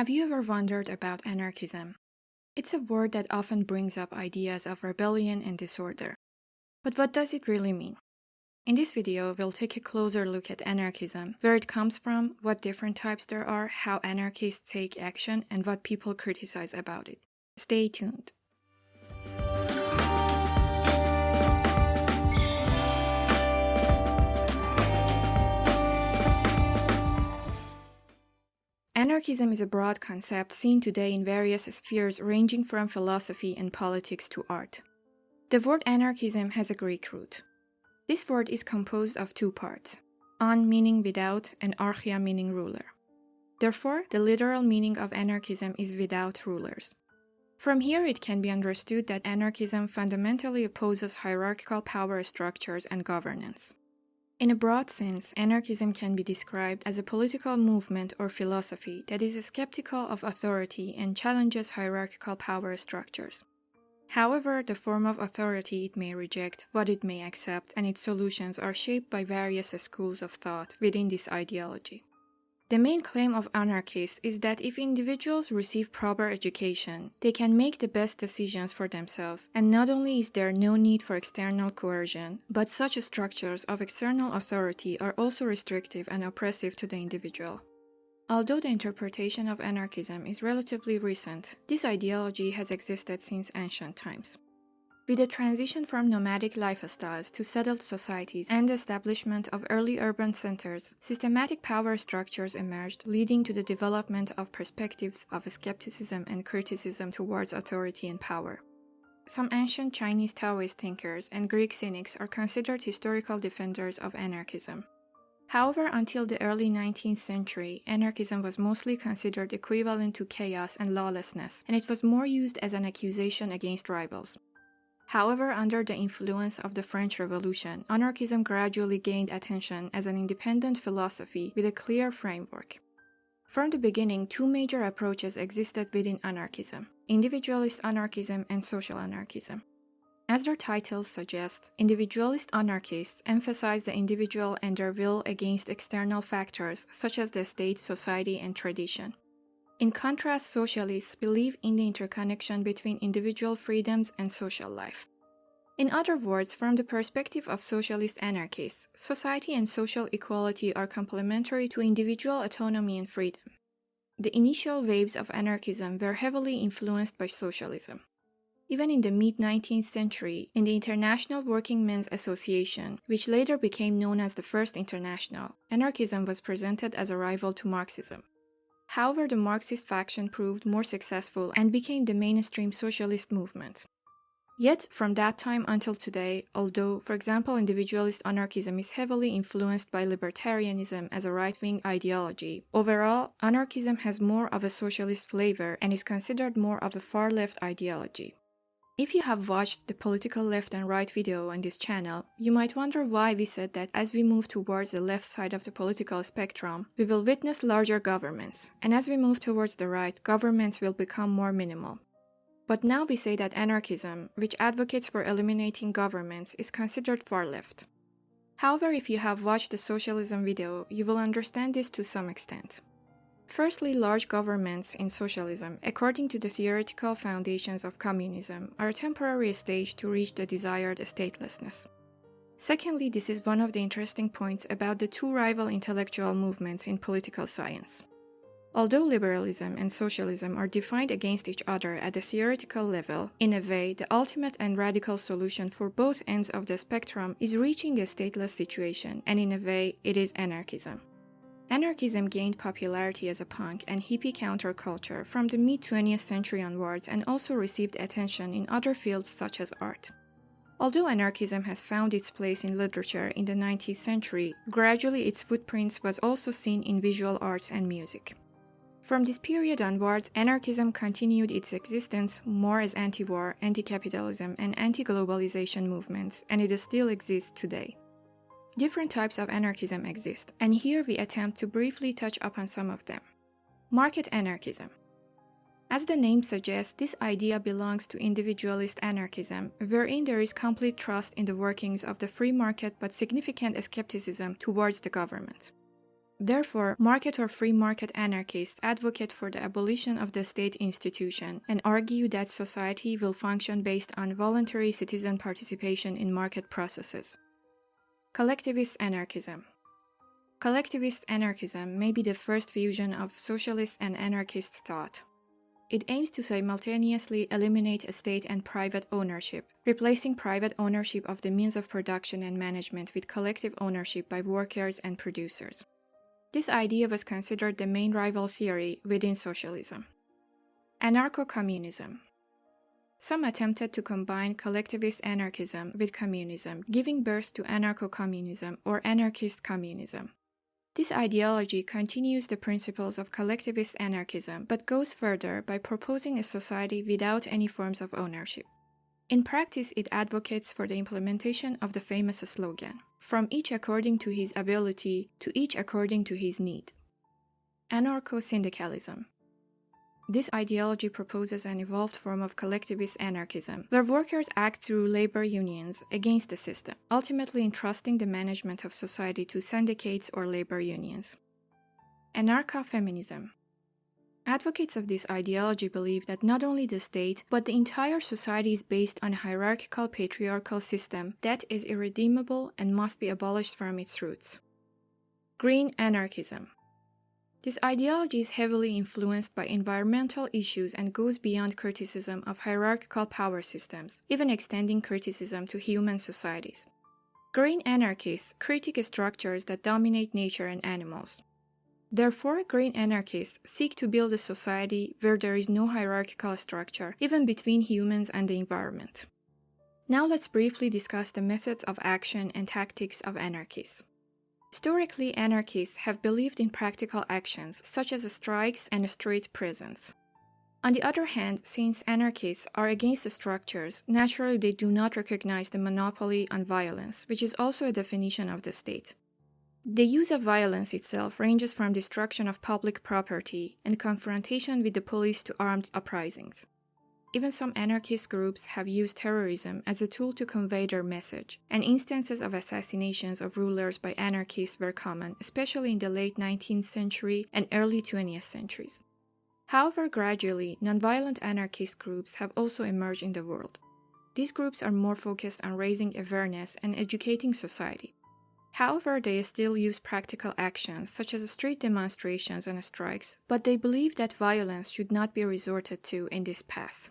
Have you ever wondered about anarchism? It's a word that often brings up ideas of rebellion and disorder. But what does it really mean? In this video, we'll take a closer look at anarchism, where it comes from, what different types there are, how anarchists take action, and what people criticize about it. Stay tuned. Anarchism is a broad concept seen today in various spheres ranging from philosophy and politics to art. The word anarchism has a Greek root. This word is composed of two parts, an meaning without and archia meaning ruler. Therefore, the literal meaning of anarchism is without rulers. From here it can be understood that anarchism fundamentally opposes hierarchical power structures and governance. In a broad sense, anarchism can be described as a political movement or philosophy that is skeptical of authority and challenges hierarchical power structures. However, the form of authority it may reject, what it may accept, and its solutions are shaped by various schools of thought within this ideology. The main claim of anarchists is that if individuals receive proper education, they can make the best decisions for themselves, and not only is there no need for external coercion, but such structures of external authority are also restrictive and oppressive to the individual. Although the interpretation of anarchism is relatively recent, this ideology has existed since ancient times. With the transition from nomadic lifestyles to settled societies and the establishment of early urban centers, systematic power structures emerged, leading to the development of perspectives of skepticism and criticism towards authority and power. Some ancient Chinese Taoist thinkers and Greek cynics are considered historical defenders of anarchism. However, until the early 19th century, anarchism was mostly considered equivalent to chaos and lawlessness, and it was more used as an accusation against rivals. However, under the influence of the French Revolution, anarchism gradually gained attention as an independent philosophy with a clear framework. From the beginning, two major approaches existed within anarchism: individualist anarchism and social anarchism. As their titles suggest, individualist anarchists emphasize the individual and their will against external factors such as the state, society, and tradition. In contrast, socialists believe in the interconnection between individual freedoms and social life. In other words, from the perspective of socialist anarchists, society and social equality are complementary to individual autonomy and freedom. The initial waves of anarchism were heavily influenced by socialism. Even in the mid-19th century, in the International Working Men's Association, which later became known as the First International, anarchism was presented as a rival to Marxism. However, the Marxist faction proved more successful and became the mainstream socialist movement. Yet, from that time until today, although, for example, individualist anarchism is heavily influenced by libertarianism as a right-wing ideology, overall, anarchism has more of a socialist flavor and is considered more of a far-left ideology. If you have watched the political left and right video on this channel, you might wonder why we said that as we move towards the left side of the political spectrum, we will witness larger governments, and as we move towards the right, governments will become more minimal. But now we say that anarchism, which advocates for eliminating governments, is considered far left. However, if you have watched the socialism video, you will understand this to some extent. Firstly, large governments in socialism, according to the theoretical foundations of communism, are a temporary stage to reach the desired statelessness. Secondly, this is one of the interesting points about the two rival intellectual movements in political science. Although liberalism and socialism are defined against each other at the theoretical level, in a way, the ultimate and radical solution for both ends of the spectrum is reaching a stateless situation, and in a way, it is anarchism. Anarchism gained popularity as a punk and hippie counterculture from the mid-20th century onwards and also received attention in other fields such as art. Although anarchism has found its place in literature in the 19th century, gradually its footprints was also seen in visual arts and music. From this period onwards, anarchism continued its existence more as anti-war, anti-capitalism, and anti-globalization movements, and it still exists today. Different types of anarchism exist, and here we attempt to briefly touch upon some of them. Market anarchism. As the name suggests, this idea belongs to individualist anarchism, wherein there is complete trust in the workings of the free market but significant skepticism towards the government. Therefore, market or free market anarchists advocate for the abolition of the state institution and argue that society will function based on voluntary citizen participation in market processes. Collectivist anarchism. Collectivist anarchism may be the first fusion of socialist and anarchist thought. It aims to simultaneously eliminate state and private ownership, replacing private ownership of the means of production and management with collective ownership by workers and producers. This idea was considered the main rival theory within socialism. Anarcho-Communism. Some attempted to combine collectivist anarchism with communism, giving birth to Anarcho-Communism or anarchist communism. This ideology continues the principles of collectivist anarchism but goes further by proposing a society without any forms of ownership. In practice, it advocates for the implementation of the famous slogan, "From each according to his ability, to each according to his need." Anarcho-Syndicalism. This ideology proposes an evolved form of collectivist anarchism, where workers act through labor unions against the system, ultimately entrusting the management of society to syndicates or labor unions. Anarcha-Feminism. Advocates of this ideology believe that not only the state, but the entire society is based on a hierarchical patriarchal system that is irredeemable and must be abolished from its roots. Green anarchism. This ideology is heavily influenced by environmental issues and goes beyond criticism of hierarchical power systems, even extending criticism to human societies. Green anarchists critique structures that dominate nature and animals. Therefore, green anarchists seek to build a society where there is no hierarchical structure, even between humans and the environment. Now let's briefly discuss the methods of action and tactics of anarchists. Historically, anarchists have believed in practical actions such as strikes and street presence. On the other hand, since anarchists are against the structures, naturally they do not recognize the monopoly on violence, which is also a definition of the state. The use of violence itself ranges from destruction of public property and confrontation with the police to armed uprisings. Even some anarchist groups have used terrorism as a tool to convey their message, and instances of assassinations of rulers by anarchists were common, especially in the late 19th century and early 20th centuries. However, gradually, nonviolent anarchist groups have also emerged in the world. These groups are more focused on raising awareness and educating society. However, they still use practical actions such as street demonstrations and strikes, but they believe that violence should not be resorted to in this path.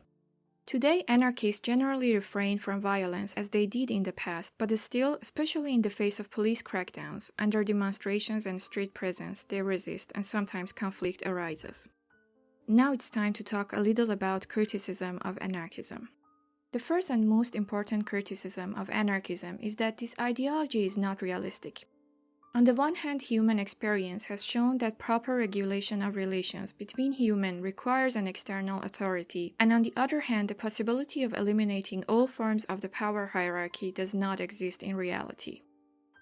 Today, anarchists generally refrain from violence as they did in the past, but still, especially in the face of police crackdowns, under demonstrations and street presence, they resist and sometimes conflict arises. Now it's time to talk a little about criticism of anarchism. The first and most important criticism of anarchism is that this ideology is not realistic. On the one hand, human experience has shown that proper regulation of relations between humans requires an external authority, and on the other hand, the possibility of eliminating all forms of the power hierarchy does not exist in reality.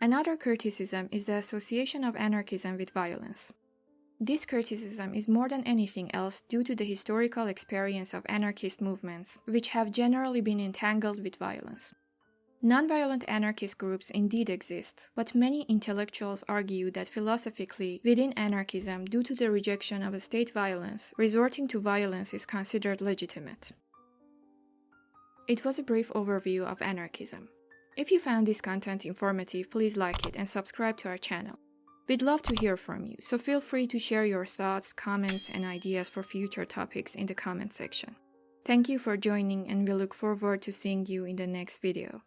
Another criticism is the association of anarchism with violence. This criticism is more than anything else due to the historical experience of anarchist movements, which have generally been entangled with violence. Nonviolent anarchist groups indeed exist, but many intellectuals argue that philosophically, within anarchism, due to the rejection of state violence, resorting to violence is considered legitimate. It was a brief overview of anarchism. If you found this content informative, please like it and subscribe to our channel. We'd love to hear from you, so feel free to share your thoughts, comments, and ideas for future topics in the comment section. Thank you for joining, and we look forward to seeing you in the next video.